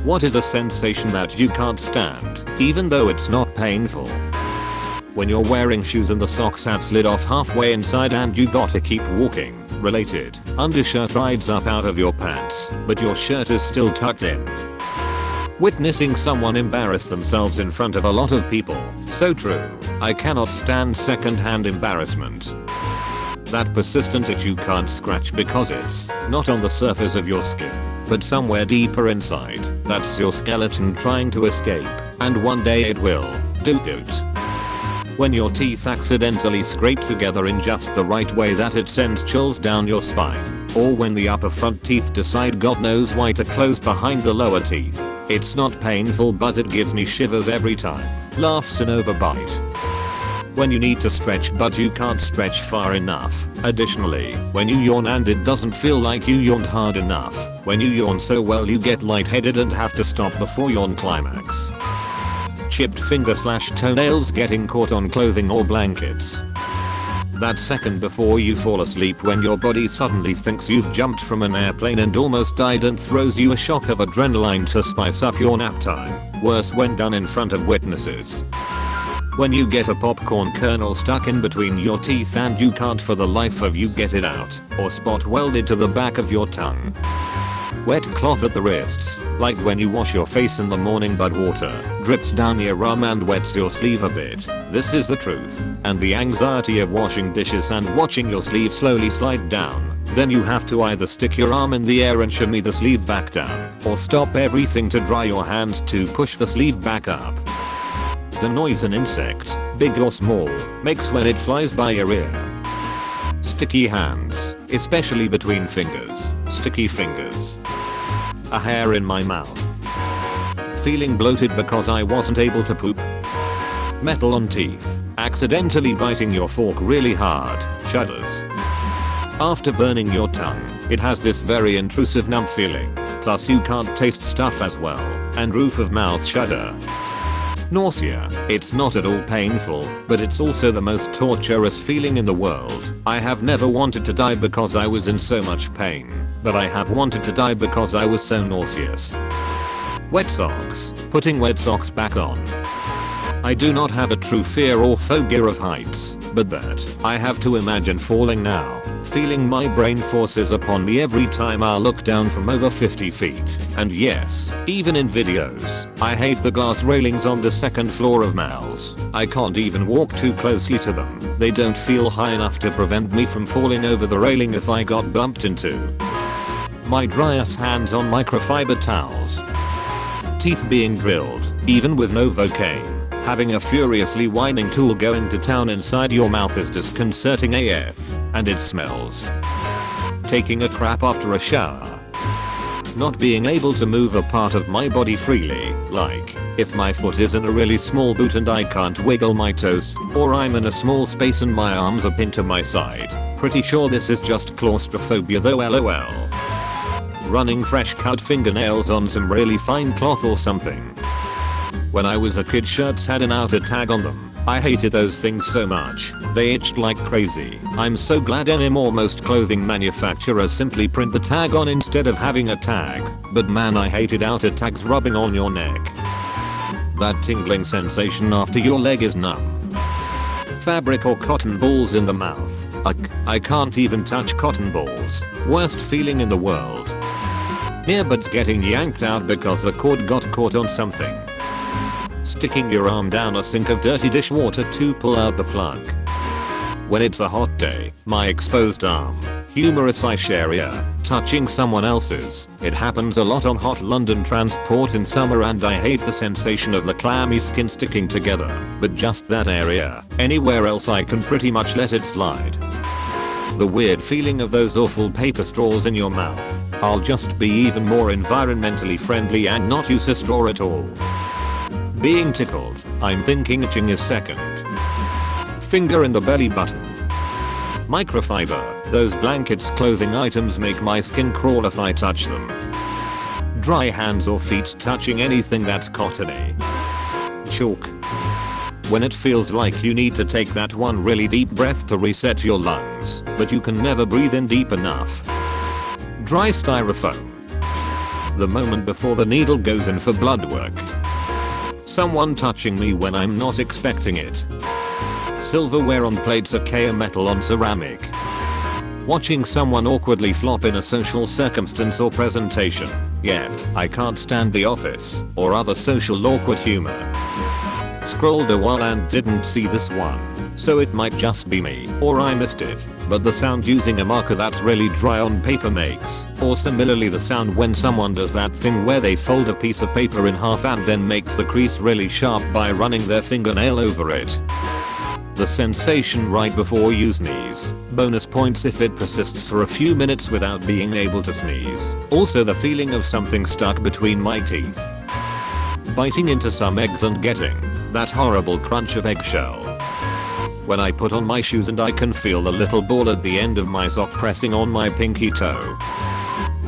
What is a sensation that you can't stand, even though it's not painful? When you're wearing shoes and the socks have slid off halfway inside and you gotta keep walking. Related. Undershirt rides up out of your pants, but your shirt is still tucked in. Witnessing someone embarrass themselves in front of a lot of people. So true. I cannot stand second-hand embarrassment. That persistent itch you can't scratch because it's not on the surface of your skin, but somewhere deeper inside. That's your skeleton trying to escape, and one day it will. Doot. When your teeth accidentally scrape together in just the right way that it sends chills down your spine. Or when the upper front teeth decide God knows why to close behind the lower teeth. It's not painful but it gives me shivers every time. Laughs and overbite. When you need to stretch but you can't stretch far enough. Additionally, when you yawn and it doesn't feel like you yawned hard enough. When you yawn so well you get lightheaded and have to stop before yawn climax. Chipped finger/toenails getting caught on clothing or blankets. That second before you fall asleep when your body suddenly thinks you've jumped from an airplane and almost died and throws you a shock of adrenaline to spice up your nap time. Worse when done in front of witnesses. When you get a popcorn kernel stuck in between your teeth and you can't for the life of you get it out, or spot welded to the back of your tongue. Wet cloth at the wrists, like when you wash your face in the morning but water drips down your arm and wets your sleeve a bit. This is the truth. And the anxiety of washing dishes and watching your sleeve slowly slide down. Then you have to either stick your arm in the air and shimmy the sleeve back down, or stop everything to dry your hands to push the sleeve back up. The noise an insect, big or small, makes when it flies by your ear. Sticky hands, especially between fingers. Sticky fingers. A hair in my mouth. Feeling bloated because I wasn't able to poop. Metal on teeth. Accidentally biting your fork really hard. Shudders. After burning your tongue, it has this very intrusive numb feeling. Plus you can't taste stuff as well. And roof of mouth shudder. Nausea. It's not at all painful, but it's also the most torturous feeling in the world. I have never wanted to die because I was in so much pain, but I have wanted to die because I was so nauseous. Wet socks. Putting wet socks back on. I do not have a true fear or phobia of heights, but that I have to imagine falling now, feeling my brain forces upon me every time I look down from over 50 feet. And yes, even in videos, I hate the glass railings on the second floor of malls. I can't even walk too closely to them. They don't feel high enough to prevent me from falling over the railing if I got bumped into. My dry ass hands on microfiber towels. Teeth being drilled, even with Novocaine. Having a furiously whining tool going to town inside your mouth is disconcerting AF, and it smells. Taking a crap after a shower. Not being able to move a part of my body freely, like, if my foot is in a really small boot and I can't wiggle my toes, or I'm in a small space and my arms are pinned to my side. Pretty sure this is just claustrophobia though lol. Running fresh cut fingernails on some really fine cloth or something. When I was a kid shirts had an outer tag on them. I hated those things so much. They itched like crazy. I'm so glad anymore most clothing manufacturers simply print the tag on instead of having a tag. But man I hated outer tags rubbing on your neck. That tingling sensation after your leg is numb. Fabric or cotton balls in the mouth. I can't even touch cotton balls. Worst feeling in the world. Earbuds getting yanked out because the cord got caught on something. Sticking your arm down a sink of dirty dishwater to pull out the plug. When it's a hot day, my exposed arm, humerus-ish area, touching someone else's. It happens a lot on hot London transport in summer and I hate the sensation of the clammy skin sticking together. But just that area. Anywhere else I can pretty much let it slide. The weird feeling of those awful paper straws in your mouth. I'll just be even more environmentally friendly and not use a straw at all. Being tickled. I'm thinking itching is second. Finger in the belly button. Microfiber. Those blankets clothing items make my skin crawl if I touch them. Dry hands or feet touching anything that's cottony. Chalk. When it feels like you need to take that one really deep breath to reset your lungs, but you can never breathe in deep enough. Dry styrofoam. The moment before the needle goes in for blood work. Someone touching me when I'm not expecting it. Silverware on plates, a metal on ceramic. Watching someone awkwardly flop in a social circumstance or presentation. Yep, I can't stand The Office or other social awkward humor. Scrolled a while and didn't see this one, so it might just be me, or I missed it, but the sound using a marker that's really dry on paper makes, or similarly the sound when someone does that thing where they fold a piece of paper in half and then makes the crease really sharp by running their fingernail over it. The sensation right before you sneeze. Bonus points if it persists for a few minutes without being able to sneeze. Also the feeling of something stuck between my teeth. Biting into some eggs and getting that horrible crunch of eggshell. When I put on my shoes and I can feel the little ball at the end of my sock pressing on my pinky toe.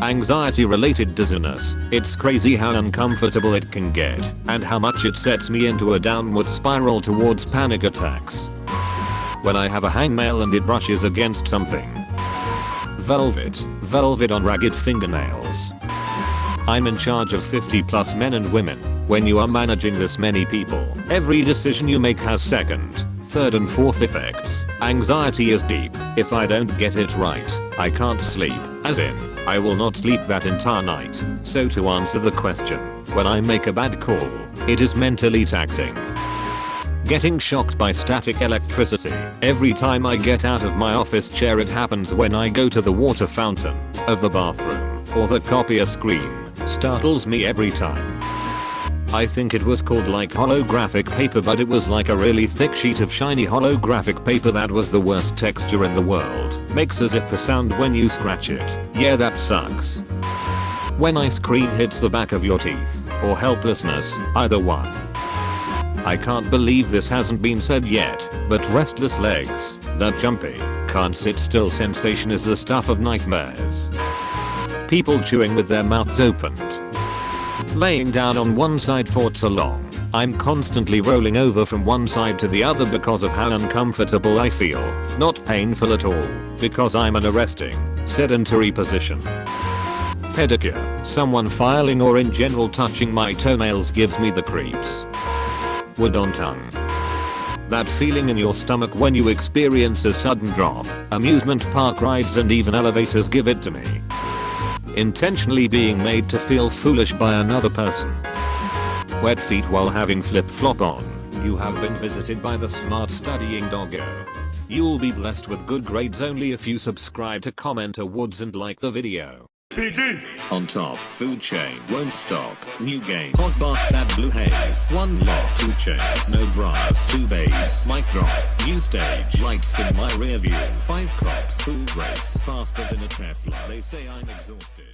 Anxiety related dizziness. It's crazy how uncomfortable it can get and how much it sets me into a downward spiral towards panic attacks. When I have a hangnail and it brushes against something. Velvet on ragged fingernails. I'm in charge of 50+ men and women. When you are managing this many people, every decision you make has second, third and fourth effects. Anxiety is deep. If I don't get it right, I can't sleep. As in, I will not sleep that entire night. So to answer the question, when I make a bad call, it is mentally taxing. Getting shocked by static electricity. Every time I get out of my office chair, it happens when I go to the water fountain of the bathroom or the copier screen. Startles me every time. I think it was called like holographic paper, but it was like a really thick sheet of shiny holographic paper that was the worst texture in the world. Makes a zipper sound when you scratch it. Yeah, that sucks. When ice cream hits the back of your teeth or helplessness, either one. I can't believe this hasn't been said yet, but restless legs, that jumpy, can't sit still sensation is the stuff of nightmares. People chewing with their mouths opened. Laying down on one side for too long. I'm constantly rolling over from one side to the other because of how uncomfortable I feel. Not painful at all, because I'm in a resting, sedentary position. Pedicure. Someone filing or in general touching my toenails gives me the creeps. Wood on tongue. That feeling in your stomach when you experience a sudden drop. Amusement park rides and even elevators give it to me. Intentionally being made to feel foolish by another person. Wet feet while having flip-flop on. You have been visited by the smart studying doggo. You'll be blessed with good grades only if you subscribe to Comment Awards and like the video. PG! On top, food chain, won't stop, new game, hot box that blue haze, one lock, 2 chains, no bras, 2 babes, mic drop, new stage, lights in my rear view, 5 cops, food race, faster than a Tesla, they say I'm exhausted.